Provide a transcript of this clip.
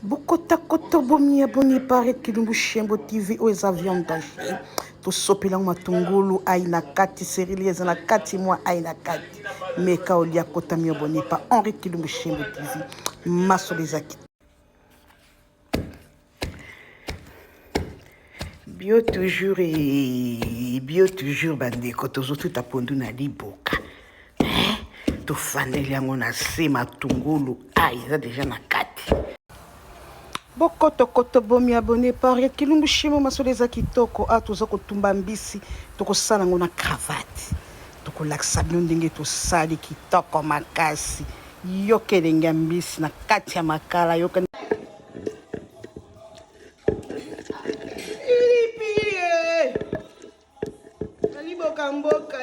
Bokota koto bomi abonné par Kilumbu Shembo TV ou les avions d'Aché. To sopela matungulu aina kati serili ezana kati moi aina kati. Meka olia kota mi abonné par Henri Kilumbu Shembo TV. Maso les aki. Bio toujours bande koto zotu tapondu na liboka. To faneli yango na se matungulu eza déjà na kati. Bokoto bomi abonné par Kilumbu Shembo masolo eza kitoko toza kotumba mbisi tokosala ngo na cravate tokolakisa bino ndenge tosali kitoko makasi yokelenge ya mbisi na kati ya makala yoka aliboka mboka